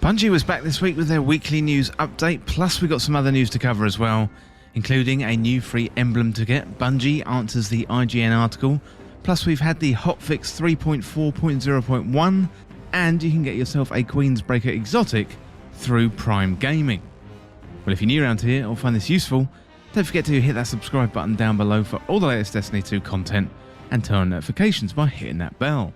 Bungie was back this week with their weekly news update, plus we got some other news to cover as well, including a new free emblem to get. Bungie answers the IGN article, plus we've had the Hotfix 3.4.0.1, and you can get yourself a Queensbreaker Exotic through Prime Gaming. Well, if you're new around here or find this useful, don't forget to hit that subscribe button down below for all the latest Destiny 2 content and turn on notifications by hitting that bell.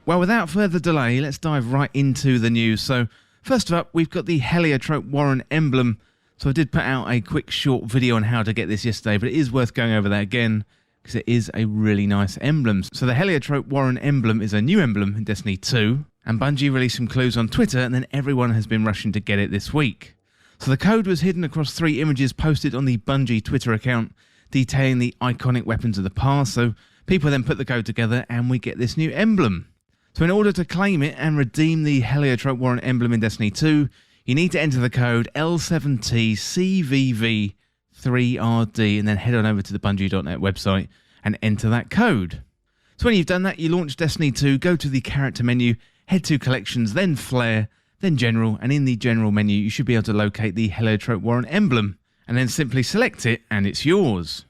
Well, without further delay, let's dive right into the news. So, first up, we've got the Heliotrope Warren Emblem. So I did put out a quick short video on how to get this yesterday, but it is worth going over that again because it is a really nice emblem. So the Heliotrope Warren Emblem is a new emblem in Destiny 2, and Bungie released some clues on Twitter, and then everyone has been rushing to get it this week. So the code was hidden across 3 images posted on the Bungie Twitter account detailing the iconic weapons of the past. So people then put the code together and we get this new emblem. So in order to claim it and redeem the Heliotrope Warren Emblem in Destiny 2, you need to enter the code L7TCVV3RD and then head on over to the Bungie.net website and enter that code. So when you've done that, you launch Destiny 2, go to the character menu, head to Collections, then Flare, then General, and in the General menu you should be able to locate the Heliotrope Warren Emblem, and then simply select it and it's yours.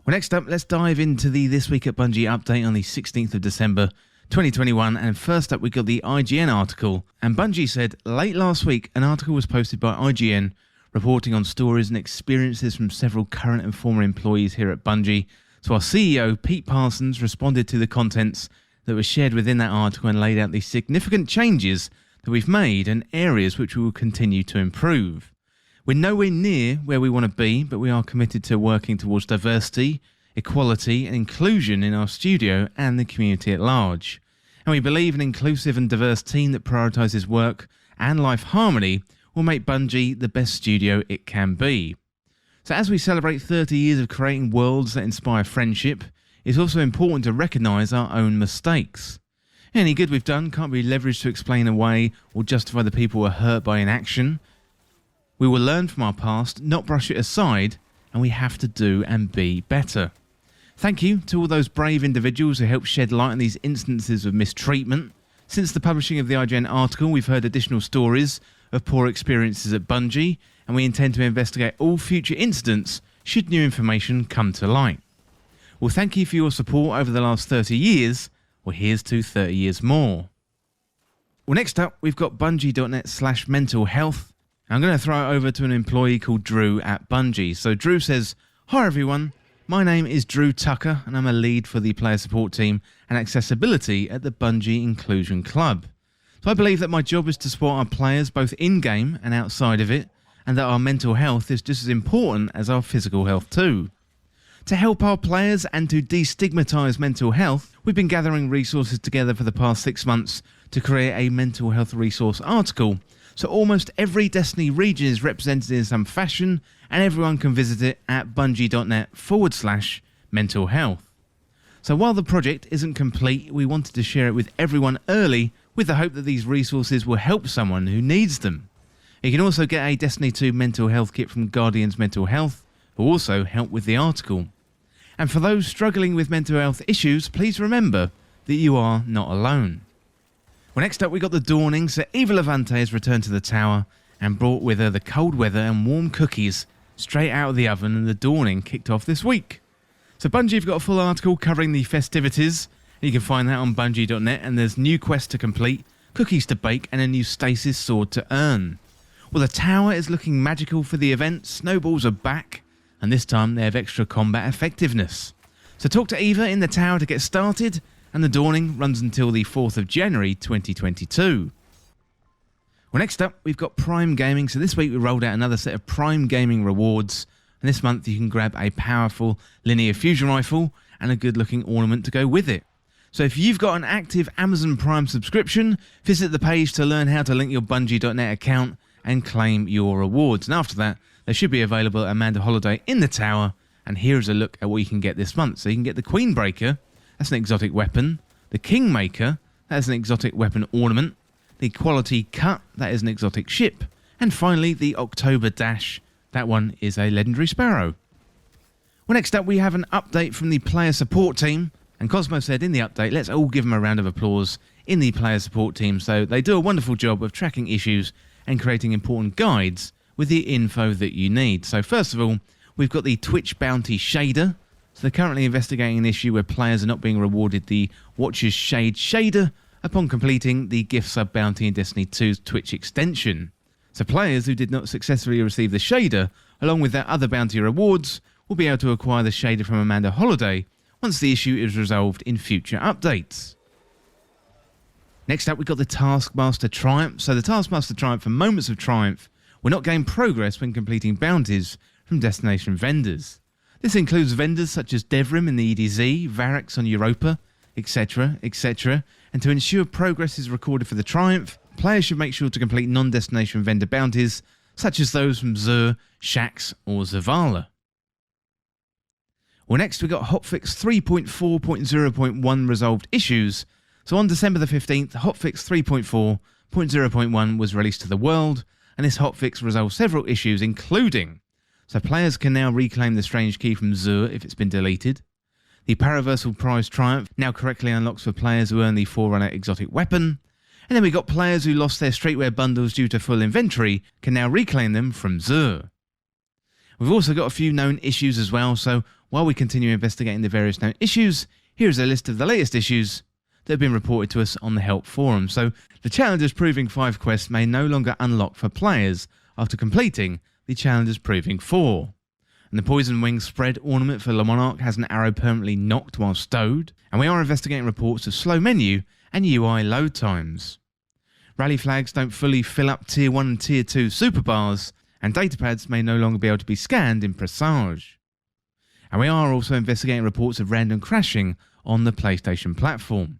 Well, next up, let's dive into the This Week at Bungie update on the 16th of December 2021, and first up we got the IGN article, and Bungie said late last week an article was posted by IGN reporting on stories and experiences from several current and former employees here at Bungie. So our CEO Pete Parsons responded to the contents that were shared within that article and laid out the significant changes that we've made and areas which we will continue to improve. We're nowhere near where we want to be, but we are committed to working towards diversity, equality and inclusion in our studio and the community at large. And we believe an inclusive and diverse team that prioritises work and life harmony will make Bungie the best studio it can be. So as we celebrate 30 years of creating worlds that inspire friendship, it's also important to recognise our own mistakes. Any good we've done can't be leveraged to explain away or justify the people who are hurt by inaction. We will learn from our past, not brush it aside, and we have to do and be better. Thank you to all those brave individuals who helped shed light on these instances of mistreatment. Since the publishing of the IGN article, we've heard additional stories of poor experiences at Bungie, and we intend to investigate all future incidents should new information come to light. Well, thank you for your support over the last 30 years. Well, here's to 30 years more. Well, next up, we've got Bungie.net/mental health. I'm going to throw it over to an employee called Drew at Bungie. So Drew says, "Hi everyone. My name is Drew Tucker and I'm a lead for the player support team and accessibility at the Bungie Inclusion Club. So I believe that my job is to support our players both in-game and outside of it, and that our mental health is just as important as our physical health too. To help our players and to destigmatise mental health, we've been gathering resources together for the past 6 months to create a mental health resource article. So almost every Destiny region is represented in some fashion, and everyone can visit it at bungie.net/mental health. So while the project isn't complete, we wanted to share it with everyone early with the hope that these resources will help someone who needs them. You can also get a Destiny 2 mental health kit from Guardian's Mental Health, who also help with the article. And for those struggling with mental health issues, please remember that you are not alone." Well, next up we got the Dawning. So Eva Levante has returned to the tower and brought with her the cold weather and warm cookies straight out of the oven, and the Dawning kicked off this week. So Bungie have got a full article covering the festivities, and you can find that on Bungie.net, and there's new quests to complete, cookies to bake and a new stasis sword to earn. Well, the tower is looking magical for the event, snowballs are back, and this time they have extra combat effectiveness. So talk to Eva in the tower to get started, and the Dawning runs until the 4th of January 2022. Well, next up, we've got Prime Gaming. So this week we rolled out another set of Prime Gaming rewards, and this month you can grab a powerful linear fusion rifle and a good looking ornament to go with it. So if you've got an active Amazon Prime subscription, visit the page to learn how to link your Bungie.net account and claim your rewards. And after that, they should be available at Amanda Holiday in the tower, and here's a look at what you can get this month. So you can get the Queensbreaker, that's an exotic weapon, the Kingmaker, that is an exotic weapon ornament, the Quality Cut, that is an exotic ship, and finally the October Dash, that one is a legendary sparrow. Well, next up we have an update from the player support team, and Cosmo said in the update, let's all give him a round of applause in the player support team, so they do a wonderful job of tracking issues and creating important guides with the info that you need. So first of all, we've got the Twitch bounty shader. So they're currently investigating an issue where players are not being rewarded the Watcher's Shade shader upon completing the gift sub bounty in Destiny 2's Twitch extension. So players who did not successfully receive the shader, along with their other bounty rewards, will be able to acquire the shader from Amanda Holiday once the issue is resolved in future updates. Next up, we've got the Taskmaster Triumph. So the Taskmaster Triumph and Moments of Triumph will not gain progress when completing bounties from destination vendors. This includes vendors such as Devrim in the EDZ, Variks on Europa, etc, etc. And to ensure progress is recorded for the Triumph, players should make sure to complete non-destination vendor bounties, such as those from Zur, Shaxx or Zavala. Well, next we got Hotfix 3.4.0.1 resolved issues. So on December the 15th, Hotfix 3.4.0.1 was released to the world, and this hotfix resolved several issues, including so players can now reclaim the strange key from Zur if it's been deleted. The Paraversal Prize Triumph now correctly unlocks for players who earn the Forerunner Exotic Weapon. And then we got players who lost their streetwear bundles due to full inventory can now reclaim them from Zur. We've also got a few known issues as well, so while we continue investigating the various known issues, here's a list of the latest issues that have been reported to us on the Help Forum. So the Challengers Proving 5 quest may no longer unlock for players after completing the Challengers Proving 4. And the Poison Wing Spread ornament for Le Monarch has an arrow permanently knocked while stowed, and we are investigating reports of slow menu and UI load times. Rally flags don't fully fill up Tier 1 and Tier 2 superbars, and datapads may no longer be able to be scanned in Presage. And we are also investigating reports of random crashing on the PlayStation platform.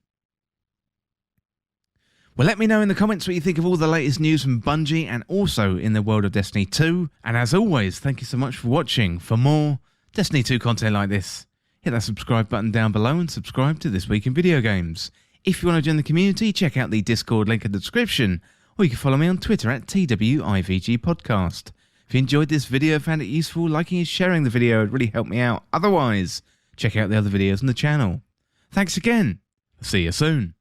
Well, let me know in the comments what you think of all the latest news from Bungie and also in the world of Destiny 2. And as always, thank you so much for watching. For more Destiny 2 content like this, hit that subscribe button down below and subscribe to This Week in Video Games. If you want to join the community, check out the Discord link in the description, or you can follow me on Twitter at TWIVGPodcast. If you enjoyed this video, found it useful, liking and sharing the video would really help me out. Otherwise, check out the other videos on the channel. Thanks again. See you soon.